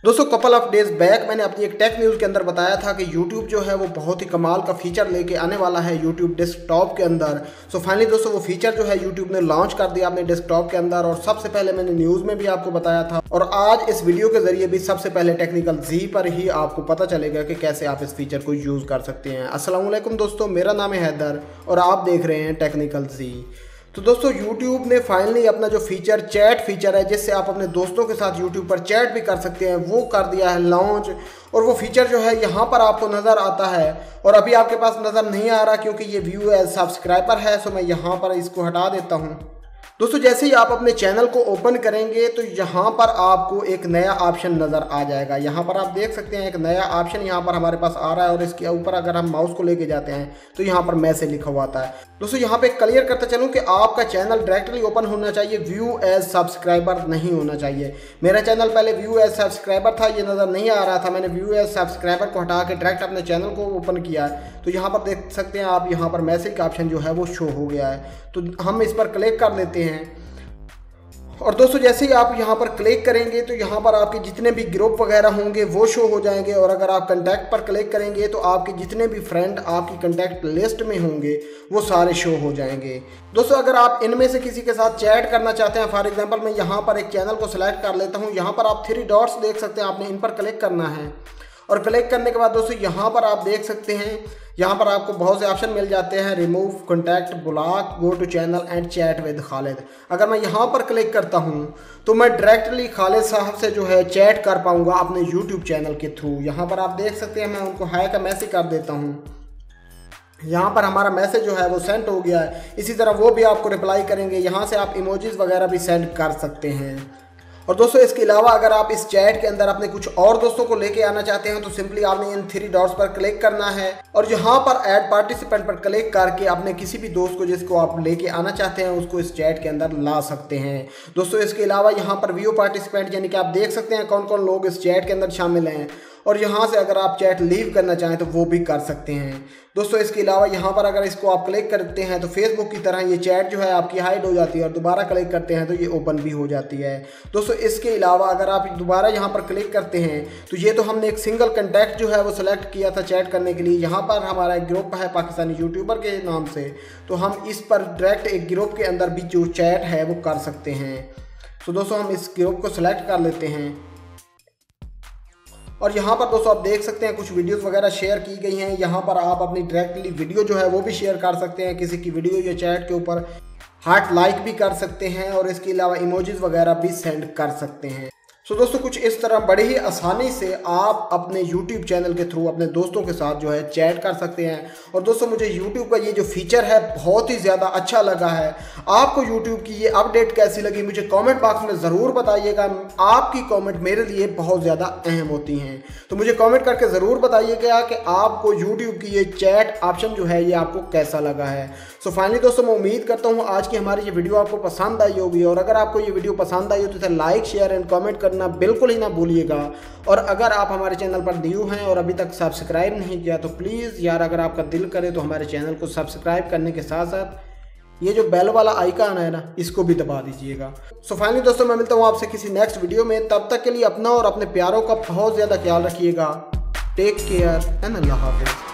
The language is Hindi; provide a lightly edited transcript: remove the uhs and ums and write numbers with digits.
दोस्तों कपल ऑफ डेज बैक मैंने अपनी एक टेक न्यूज़ के अंदर बताया था कि YouTube जो है वो बहुत ही कमाल का फीचर लेके आने वाला है YouTube डेस्कटॉप के अंदर। सो फाइनली दोस्तों वो फीचर जो है YouTube ने लॉन्च कर दिया अपने डेस्कटॉप के अंदर, और सबसे पहले मैंने न्यूज़ में भी आपको बताया था, और आज इस वीडियो के जरिए भी सबसे पहले टेक्निकल जी पर ही आपको पता चलेगा कि कैसे आप इस फीचर को यूज़ कर सकते हैं। अस्सलाम वालेकुम दोस्तों, मेरा नाम है हैदर और आप देख रहे हैं टेक्निकल जी। तो दोस्तों YouTube ने फाइनली अपना जो फीचर चैट फीचर है, जिससे आप अपने दोस्तों के साथ YouTube पर चैट भी कर सकते हैं, वो कर दिया है लॉन्च। और वो फीचर जो है यहाँ पर आपको नज़र आता है, और अभी आपके पास नज़र नहीं आ रहा क्योंकि ये व्यू एज सब्सक्राइबर है। सो मैं यहाँ पर इसको हटा देता हूँ। दोस्तों जैसे ही आप अपने चैनल को ओपन करेंगे तो यहाँ पर आपको एक नया ऑप्शन नज़र आ जाएगा। यहाँ पर आप देख सकते हैं एक नया ऑप्शन यहाँ पर हमारे पास आ रहा है, और इसके ऊपर अगर हम माउस को लेके जाते हैं तो यहाँ पर मैसेज लिखा हुआ आता है। दोस्तों यहाँ पे क्लियर करता चलूँ कि आपका चैनल डायरेक्टली ओपन होना चाहिए, व्यू एज सब्सक्राइबर नहीं होना चाहिए। मेरा चैनल पहले व्यू एज सब्सक्राइबर था, ये नज़र नहीं आ रहा था। मैंने व्यू एज सब्सक्राइबर को हटा के डायरेक्ट अपने चैनल को ओपन किया है, तो यहाँ पर देख सकते हैं आप, यहाँ पर मैसेज का ऑप्शन जो है वो शो हो गया है। तो हम इस पर क्लिक कर लेते हैं। और दोस्तों जैसे ही आप यहाँ पर क्लिक करेंगे तो यहाँ पर आपके जितने भी ग्रुप वगैरह होंगे वो शो हो जाएंगे, और अगर आप कंटैक्ट पर क्लिक करेंगे तो आपके जितने भी फ्रेंड आपकी कंटैक्ट लिस्ट में होंगे वो सारे शो हो जाएंगे। दोस्तों अगर आप इनमें से किसी के साथ चैट करना चाहते हैं, फॉर एग्जांपल मैं यहाँ पर एक चैनल को सिलेक्ट कर लेता हूँ। यहाँ पर आप 3 डॉट्स देख सकते हैं, आपने इन पर क्लिक करना है, और क्लिक करने के बाद दोस्तों यहाँ पर आप देख सकते हैं, यहाँ पर आपको बहुत से ऑप्शन मिल जाते हैं, remove, contact, block, go to channel and chat with Khalid. अगर मैं यहाँ पर क्लिक करता हूँ तो मैं डायरेक्टली खालिद साहब से जो है चैट कर पाऊँगा अपने यूट्यूब चैनल के थ्रू। यहाँ पर आप देख सकते हैं मैं उनको हाय का मैसेज कर देता हूँ। यहाँ पर हमारा मैसेज जो है वो सेंड हो गया है। इसी तरह वो भी आपको रिप्लाई करेंगे। यहाँ से आप इमोजीज वगैरह भी सेंड कर सकते हैं। और दोस्तों इसके अलावा अगर आप इस चैट के अंदर अपने कुछ और दोस्तों को लेके आना चाहते हैं तो सिंपली आपने इन 3 डॉट्स पर क्लिक करना है, और यहाँ पर ऐड पार्टिसिपेंट पर क्लिक करके अपने किसी भी दोस्त को जिसको आप लेके आना चाहते हैं उसको इस चैट के अंदर ला सकते हैं। दोस्तों इसके अलावा यहाँ पर व्यू पार्टिसिपेंट यानी कि आप देख सकते हैं कौन कौन लोग इस चैट के अंदर शामिल हैं, और यहाँ से अगर आप चैट लीव करना चाहें तो वो भी कर सकते हैं। दोस्तों इसके अलावा यहाँ पर अगर इसको आप क्लिक करते हैं तो फेसबुक की तरह ये चैट जो है आपकी हाइड हो जाती है, और दोबारा क्लिक करते हैं तो ये ओपन भी हो जाती है। दोस्तों इसके अलावा अगर आप दोबारा यहाँ पर क्लिक करते हैं तो ये तो हमने एक सिंगल कंटैक्ट जो है वो सिलेक्ट किया था चैट करने के लिए। यहाँ पर हमारा एक ग्रुप है पाकिस्तानी यूट्यूबर के नाम से, तो हम इस पर डायरेक्ट एक ग्रुप के अंदर भी जो चैट है वो कर सकते हैं। तो दोस्तों हम इस ग्रुप को सिलेक्ट कर लेते हैं, और यहाँ पर दोस्तों आप देख सकते हैं कुछ वीडियोस वगैरह शेयर की गई हैं। यहाँ पर आप अपनी डायरेक्टली वीडियो जो है वो भी शेयर कर सकते हैं, किसी की वीडियो या चैट के ऊपर हार्ट लाइक भी कर सकते हैं, और इसके अलावा इमोजीज वगैरह भी सेंड कर सकते हैं। तो दोस्तों कुछ इस तरह बड़ी ही आसानी से आप अपने YouTube चैनल के थ्रू अपने दोस्तों के साथ जो है चैट कर सकते हैं। और दोस्तों मुझे YouTube का ये जो फीचर है बहुत ही ज़्यादा अच्छा लगा है। आपको YouTube की ये अपडेट कैसी लगी मुझे कमेंट बॉक्स में ज़रूर बताइएगा। आपकी कमेंट मेरे लिए बहुत ज़्यादा अहम होती हैं, तो मुझे कमेंट करके ज़रूर बताइएगा कि आपको YouTube की ये चैट ऑप्शन जो है ये आपको कैसा लगा है। सो फाइनली दोस्तों मैं उम्मीद करता हूँ आज की हमारी ये वीडियो आपको पसंद आई होगी, और अगर आपको ये वीडियो पसंद आई हो तो इसे लाइक, शेयर एंड कमेंट करना बिल्कुल ही ना भूलिएगा। और अगर आप हमारे चैनल पर न्यू हैं और अभी तक सब्सक्राइब नहीं किया तो प्लीज़ यार अगर आपका दिल करे तो हमारे चैनल को सब्सक्राइब करने के साथ साथ ये जो बेल वाला आइकन है ना इसको भी दबा दीजिएगा। सो फाइनली दोस्तों मैं मिलता हूँ आपसे किसी नेक्स्ट वीडियो में। तब तक के लिए अपना और अपने प्यारों का बहुत ज़्यादा ख्याल रखिएगा। टेक केयर एंड अल्लाह हाफिज़।